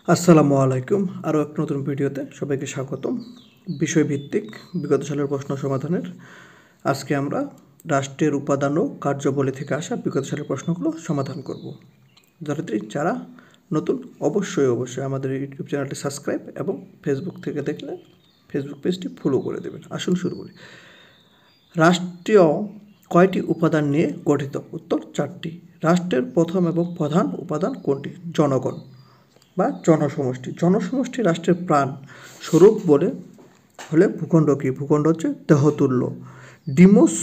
আসসালামু আলাইকুম। আরও এক নতুন ভিডিওতে সবাইকে স্বাগতম। বিষয়ভিত্তিক বিগত সালের প্রশ্ন সমাধানের আজকে আমরা রাষ্ট্রের উপাদান ও কার্যাবলী থেকে আসা বিগত সালের প্রশ্নগুলো সমাধান করব। যারা নতুন অবশ্যই আমাদের ইউটিউব চ্যানেলটি সাবস্ক্রাইব এবং ফেসবুক থেকে দেখলে ফেসবুক পেজটি ফলো করে দেবেন। আসুন শুরু করি। রাষ্ট্রীয় কয়টি উপাদান নিয়ে গঠিত? উত্তর 4টি। রাষ্ট্রের প্রথম এবং প্রধান উপাদান কোনটি? জনগণ বা জনসমষ্টি। জনসমষ্টি রাষ্ট্রের প্রাণ স্বরূপ বলে হলে ভূখণ্ড কি? ভূখণ্ড হচ্ছে দেহতুল্য। ডিমোস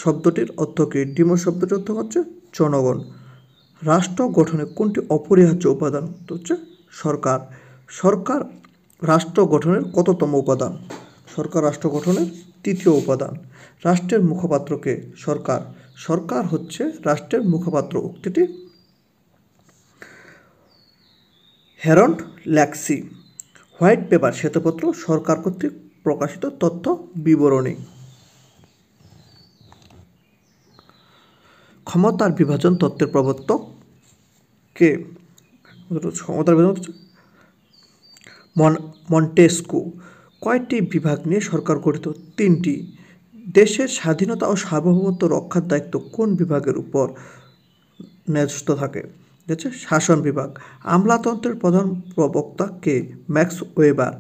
শব্দটির অর্থ কী? ডিমোস শব্দটির অর্থ হচ্ছে জনগণ। রাষ্ট্র গঠনে কোনটি অপরিহার্য উপাদান? হচ্ছে সরকার। সরকার রাষ্ট্র গঠনের কততম উপাদান? সরকার রাষ্ট্র গঠনের 3য় উপাদান। রাষ্ট্রের মুখপাত্রকে? সরকার। সরকার হচ্ছে রাষ্ট্রের মুখপাত্র। উক্তিটি হ্যারল্ড ল্যাক্সি। হোয়াইট পেপার শ্বেতপত্র সরকার কর্তৃক প্রকাশিত তথ্য বিবরণী। ক্ষমতার বিভাজন তত্ত্বের প্রবর্তক কে? ক্ষমতার বিভাজন মন্টেস্কু। কয়টি বিভাগ নিয়ে সরকার গঠিত? 3টি। দেশের স্বাধীনতা ও সার্বভৌমত্ব রক্ষার দায়িত্ব কোন বিভাগের উপর ন্যস্ত থাকে? হচ্ছে শাসন বিভাগ। আমলাতন্ত্রের প্রধান প্রবক্তা কে? Max Weber.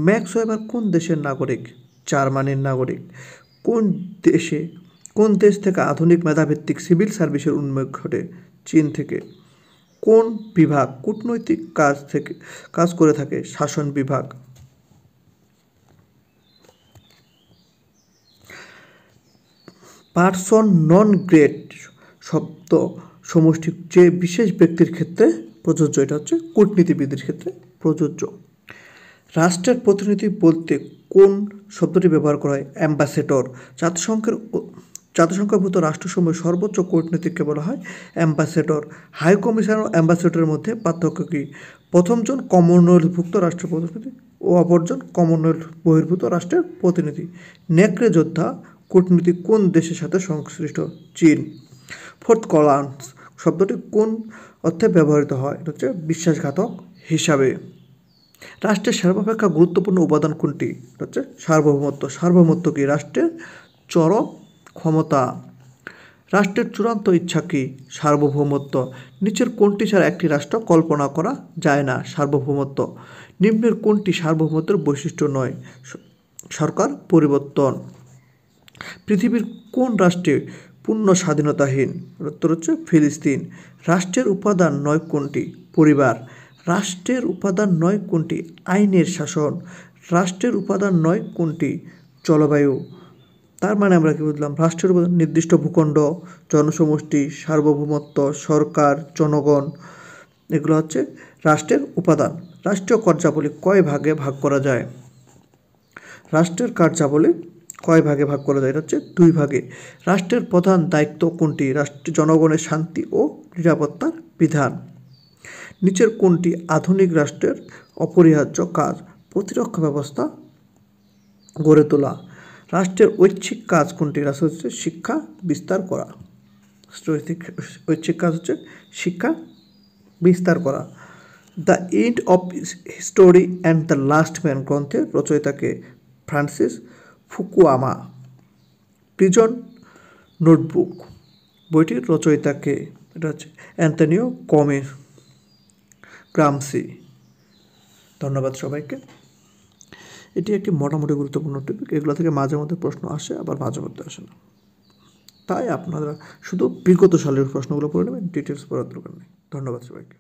ম্যাক্স ওয়েবার কোন দেশের নাগরিক? জার্মানির নাগরিক। কোন দেশ থেকে আধুনিক মেধাভিত্তিক সিভিল সার্ভিসের উন্মেষ ঘটে? চীন থেকে। কোন বিভাগ কূটনৈতিক কাজ করে থাকে? শাসন বিভাগ। পার্সন নন গ্রেট শব্দ সমষ্টি যে বিশেষ ব্যক্তির ক্ষেত্রে প্রযোজ্য, এটা হচ্ছে কূটনীতিবিদের ক্ষেত্রে প্রযোজ্য। রাষ্ট্রের প্রতিনিধি বলতে কোন শব্দটি ব্যবহার করা হয়? অ্যাম্বাসেডর। জাতিসংঘভুক্ত রাষ্ট্রসমূহের সর্বোচ্চ কূটনীতিককে বলা হয় অ্যাম্বাসেডর। হাই কমিশনার ও অ্যাম্বাসেডরের মধ্যে পার্থক্য কী? প্রথমজন কমনওয়েলথভুক্ত রাষ্ট্রের প্রতিনিধি ও অপরজন কমনওয়েলথ বহির্ভূত রাষ্ট্রের প্রতিনিধি। নেকড়ে যোদ্ধা কূটনীতি কোন দেশের সাথে সংশ্লিষ্ট? চীন। ফোর্থ কলান্স শব্দটি কোন অর্থে ব্যবহৃত হয়? এটা হচ্ছে বিশ্বাসঘাতক হিসাবে। রাষ্ট্রের সর্বাপেক্ষা গুরুত্বপূর্ণ উপাদান কোনটি? এটা হচ্ছে সার্বভৌমত্ব। সার্বভৌমত্ব কি? রাষ্ট্রের চরম ক্ষমতা। রাষ্ট্রের চূড়ান্ত ইচ্ছা কি? সার্বভৌমত্ব। নিচের কোনটি ছাড়া একটি রাষ্ট্র কল্পনা করা যায় না? সার্বভৌমত্ব। নিম্নের কোনটি সার্বভৌমত্বের বৈশিষ্ট্য নয়? সরকার পরিবর্তন। পৃথিবীর কোন রাষ্ট্রে পূর্ণ স্বাধীনতাহীন? উত্তর হচ্ছে ফিলিস্তিন। রাষ্ট্রের উপাদান 9 কোনটি? পরিবার। রাষ্ট্রের উপাদান 9 কোনটি? আইনের শাসন। রাষ্ট্রের উপাদান 9 কোনটি? জলবায়ু। তার মানে আমরা কি বুঝলাম? রাষ্ট্রের উপাদান নির্দিষ্ট ভূখণ্ড, জনসমষ্টি, সার্বভৌমত্ব, সরকার, জনগণ, এগুলো হচ্ছে রাষ্ট্রের উপাদান। রাষ্ট্রীয় কার্যাবলী কয় ভাগে ভাগ করা যায়? রাষ্ট্রের কার্যাবলী কয় ভাগে ভাগ করা যায়? এটা হচ্ছে 2 ভাগে। রাষ্ট্রের প্রধান দায়িত্ব কোনটি? জনগণের শান্তি ও নিরাপত্তার বিধান। নিচের কোনটি আধুনিক রাষ্ট্রের অপরিহার্য কাজ? প্রতিরক্ষা ব্যবস্থা গড়ে তোলা। রাষ্ট্রের ঐচ্ছিক কাজ কোনটি? রাষ্ট্র হচ্ছে শিক্ষা বিস্তার করা। ঐচ্ছিক কাজ হচ্ছে শিক্ষা বিস্তার করা। The end of history and the last man গ্রন্থের রচয়িতাকে? Francis Fukuyama. প্রিজন নোটবুক বইটির রচয়িতাকে? এটা হচ্ছে অ্যান্তনিও গ্রামসি। ধন্যবাদ সবাইকে। এটি একটি মোটামুটি গুরুত্বপূর্ণ টপিক। এগুলো থেকে মাঝে মধ্যে প্রশ্ন আসে, আবার মাঝে মধ্যে আসে না। তাই আপনারা শুধু বিগত সালের প্রশ্নগুলো পড়ে নেবেন, ডিটেলস পড়ার দরকার নেই। ধন্যবাদ সবাইকে।